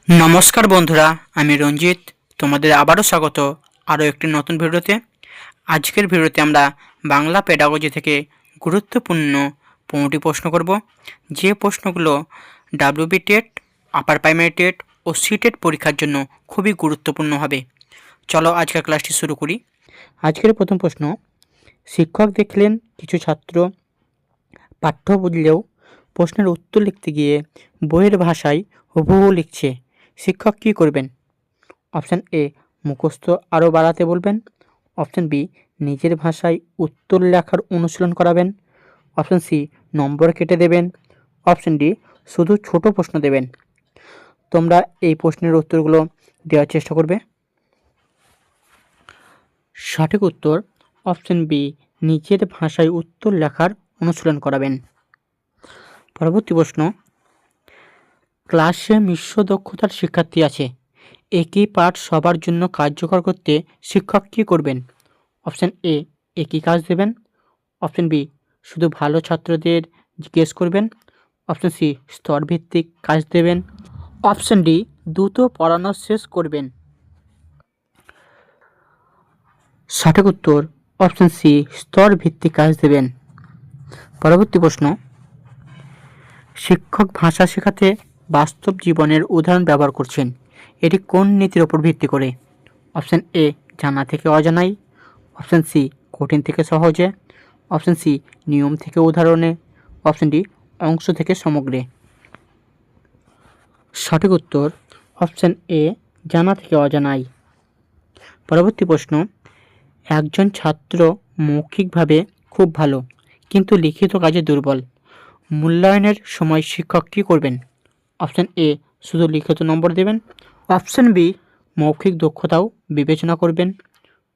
নমস্কার বন্ধুরা, আমি রঞ্জিত। তোমাদের আবারও স্বাগত আরও একটি নতুন ভিডিওতে। আজকের ভিডিওতে আমরা বাংলা পেডাগজি থেকে গুরুত্বপূর্ণ 15টি প্রশ্ন করব, যে প্রশ্নগুলো WB TET, upper primary TET ও সিটেট পরীক্ষার জন্য খুবই গুরুত্বপূর্ণ হবে। চলো আজকের ক্লাসটি শুরু করি। আজকের প্রথম প্রশ্ন, শিক্ষক দেখলেন কিছু ছাত্র পাঠ্য বুঝলেও প্রশ্নের উত্তর লিখতে গিয়ে বইয়ের ভাষায় হুবহু লিখছে। শিক্ষক কী করবেন? অপশান এ, মুখস্থ আরও বাড়াতে বলবেন। অপশান বি, নিজের ভাষায় উত্তর লেখার অনুশীলন করাবেন। অপশান সি, নম্বর কেটে দেবেন। অপশান ডি, শুধু ছোট প্রশ্ন দেবেন। তোমরা এই প্রশ্নের উত্তরগুলো দেওয়ার চেষ্টা করবে। সঠিক উত্তর অপশান বি, নিজের ভাষায় উত্তর লেখার অনুশীলন করাবেন। পরবর্তী প্রশ্ন, ক্লাসে মিশ্র দক্ষতার শিক্ষার্থী আছে, একই পাঠ সবার জন্য কার্যকর করতে শিক্ষক কী করবেন? অপশান এ, একই কাজ দেবেন। অপশান বি, শুধু ভালো ছাত্রদের জিজ্ঞেস করবেন। অপশান সি, স্তরভিত্তিক কাজ দেবেন। অপশান ডি, দ্রুত পড়ানো শেষ করবেন। সঠিক উত্তর অপশান সি, স্তরভিত্তিক কাজ দেবেন। পরবর্তী প্রশ্ন, শিক্ষক ভাষা শেখাতে বাস্তব জীবনের উদাহরণ ব্যবহার করছেন, এটি কোন নীতির ওপর ভিত্তি করে? অপশান এ, জানা থেকে অজানায়। অপশান সি, কঠিন থেকে সহজে। অপশান সি, নিয়ম থেকে উদাহরণে। অপশান ডি, অংশ থেকে সমগ্রে। সঠিক উত্তর অপশান এ, জানা থেকে অজানায়। পরবর্তী প্রশ্ন, একজন ছাত্র মৌখিকভাবে খুব ভালো কিন্তু লিখিত কাজে দুর্বল, মূল্যায়নের সময় শিক্ষক কী করবেন? অপশান এ, শুধু লিখিত নম্বর দেবেন। অপশান বি, মৌখিক দক্ষতাও বিবেচনা করবেন।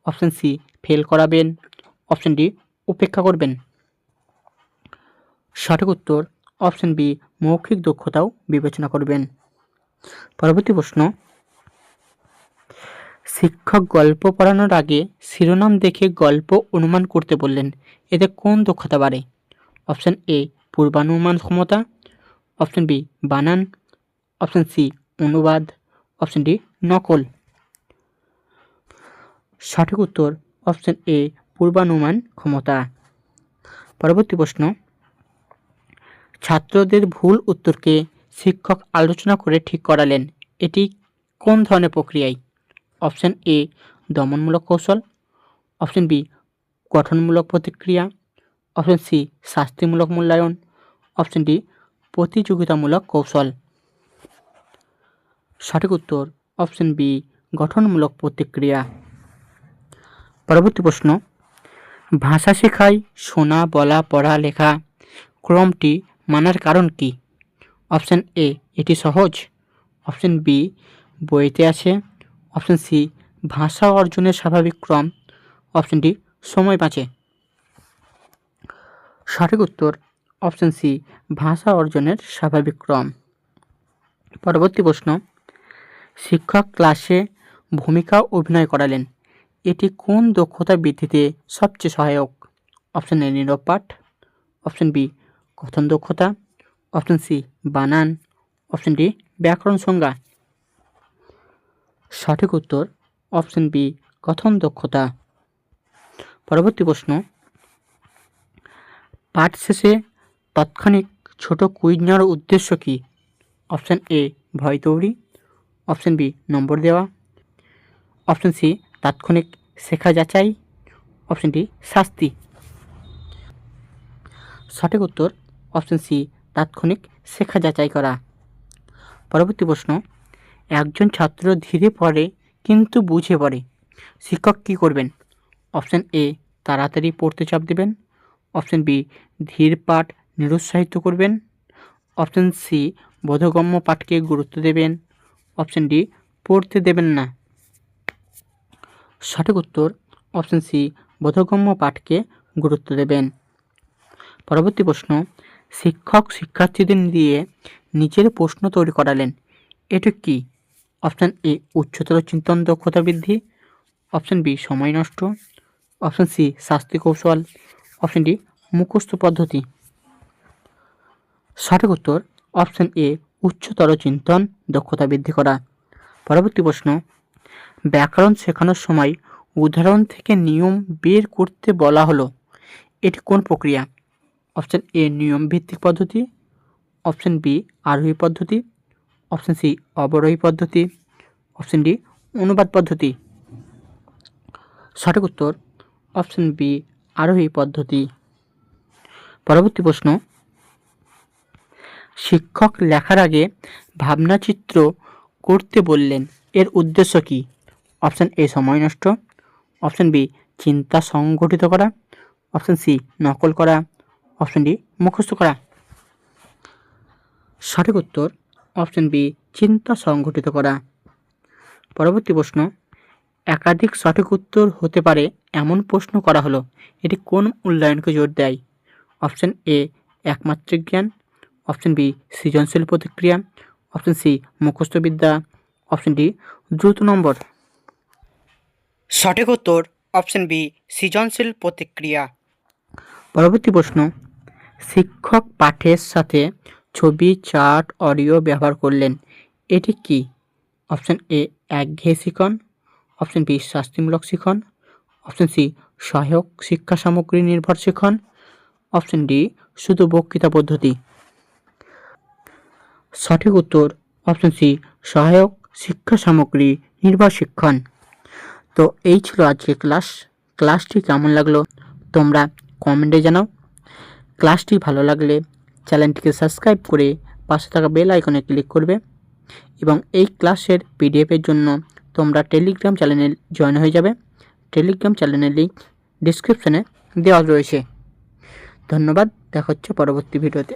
অপশান সি, ফেল করাবেন। অপশান ডি, উপেক্ষা করবেন। সঠিক উত্তর অপশান বি, মৌখিক দক্ষতাও বিবেচনা করবেন। পরবর্তী প্রশ্ন, শিক্ষক গল্প পড়ানোর আগে শিরোনাম দেখে গল্প অনুমান করতে বললেন, এতে কোন দক্ষতা বাড়ে? অপশান এ, পূর্বানুমান ক্ষমতা। অপশান বি, বানান। অপশান সি, অনুবাদ। অপশান ডি, নকল। সঠিক উত্তর অপশান এ, পূর্বানুমান ক্ষমতা। পরবর্তী প্রশ্ন, ছাত্রদের ভুল উত্তরকে শিক্ষক আলোচনা করে ঠিক করালেন, এটি কোন ধরনের প্রক্রিয়ায়? অপশান এ, দমনমূলক কৌশল। অপশান বি, গঠনমূলক প্রতিক্রিয়া। অপশান সি, শাস্তিমূলক মূল্যায়ন। অপশান ডি, প্রতিযোগিতামূলক কৌশল। সঠিক উত্তর অপশান বি, গঠনমূলক প্রতিক্রিয়া। পরবর্তী প্রশ্ন, ভাষা শেখায় শোনা, বলা, পড়া, লেখা ক্রমটি মানার কারণ কি? অপশান এ, এটি সহজ। অপশান বি, বইতে আছে। অপশান সি, ভাষা অর্জনের স্বাভাবিক ক্রম। অপশান ডি, সময় বাঁচে। সঠিক উত্তর অপশান সি, ভাষা অর্জনের স্বাভাবিক ক্রম। পরবর্তী প্রশ্ন, শিক্ষক ক্লাসে ভূমিকা অভিনয় করালেন, এটি কোন দক্ষতা বৃদ্ধিতে সবচেয়ে সহায়ক? অপশান এ, নীরব পাঠ। অপশান বি, কথন দক্ষতা। অপশান সি, বানান। অপশান ডি, ব্যাকরণ সংজ্ঞা। সঠিক উত্তর অপশান বি, কথন দক্ষতা। পরবর্তী প্রশ্ন, পাঠ শেষে তাৎক্ষণিক ছোট কুইজ নেওয়ার উদ্দেশ্য কী? অপশান এ, ভয় তৈরি। অপশান বি, নম্বর দেওয়া। অপশান সি, তাৎক্ষণিক শেখা যাচাই। অপশান ডি, শাস্তি। সঠিক উত্তর অপশান সি, তাৎক্ষণিক শেখা যাচাই করা। পরবর্তী প্রশ্ন, একজন ছাত্র ধীরে পড়ে কিন্তু বুঝে পড়ে, শিক্ষক কী করবেন? অপশান এ, তাড়াতাড়ি পড়তে চাপ দেবেন। অপশান বি, ধীর পাঠ নিরুৎসাহিত করবেন। অপশান সি, বোধগম্য পাঠকে গুরুত্ব দেবেন। অপশান ডি, পড়তে দেবেন না। সঠিক উত্তর অপশান সি, বোধগম্য পাঠকে গুরুত্ব দেবেন। পরবর্তী প্রশ্ন, শিক্ষক শিক্ষার্থীদের দিয়ে নিজের প্রশ্ন তৈরি করালেন, এটি কি? অপশান এ, উচ্চতর চিন্তন দক্ষতা বৃদ্ধি। অপশান বি, সময় নষ্ট। অপশান সি, শাস্তি কৌশল। অপশান ডি, মুখস্থ পদ্ধতি। সঠিক উত্তর অপশান এ, উচ্চতর চিন্তন দক্ষতা বৃদ্ধি করা। পরবর্তী প্রশ্ন, ব্যাকরণ শেখানোর সময় উদাহরণ থেকে নিয়ম বের করতে বলা হলো, এটি কোন প্রক্রিয়া? অপশন এ নিয়ম ভিত্তিক পদ্ধতি, অপশন বি আরোহী পদ্ধতি, অপশন সি অবরোহী পদ্ধতি, অপশন ডি অনুবাদ পদ্ধতি। সঠিক উত্তর অপশন বি আরোহী পদ্ধতি। পরবর্তী প্রশ্ন, শিক্ষক লেখার আগে ভাবনাচিত্র করতে বললেন, এর উদ্দেশ্য কি? অপশন এ সময় নষ্ট, অপশন বি চিন্তা সংগঠিত করা, অপশন সি নকল করা, অপশন ডি মুখস্থ করা। সঠিক উত্তর অপশন বি চিন্তা সংগঠিত করা। পরবর্তী প্রশ্ন, একাধিক সঠিক উত্তর হতে পারে এমন প্রশ্ন করা হলো, এটি কোন মূল্যায়নকে জোর দেয়? অপশন এ একমাত্রিক জ্ঞান, অপশন বি সৃজনশীল প্রতিক্রিয়া, অপশন সি মুখস্থবিদ্যা, অপশন ডি দ্রুত নম্বর। সঠিক উত্তর অপশন বি সৃজনশীল প্রতিক্রিয়া। পরবর্তী প্রশ্ন, শিক্ষক পাঠের সাথে ছবি, চার্ট, অডিও ব্যবহার করলেন, এটি কি? অপশন এ একঘেয়ে শিখন, অপশন বি শাস্তিমূলক শিখন, অপশন সি সহায়ক শিক্ষা সামগ্রী নির্ভর শিখন, অপশন ডি শুধু বক্তৃতা পদ্ধতি। সঠিক উত্তর অপশন সি সহায়ক শিক্ষা সামগ্রী নির্ভর শিক্ষণ। তো এই ছিল আজকে ক্লাসটি কেমন লাগলো তোমরা কমেন্টে জানাও। ক্লাসটি ভালো লাগলে চ্যানেলটিকে সাবস্ক্রাইব করে পাশে থাকা বেল আইকনে ক্লিক করবে এবং এই ক্লাসের পিডিএফের জন্য তোমরা টেলিগ্রাম চ্যানেলে জয়েন হয়ে যাবে। টেলিগ্রাম চ্যানেলের লিঙ্ক ডিসক্রিপশনে দেওয়া রয়েছে। ধন্যবাদ, দেখা হচ্ছে পরবর্তী ভিডিওতে।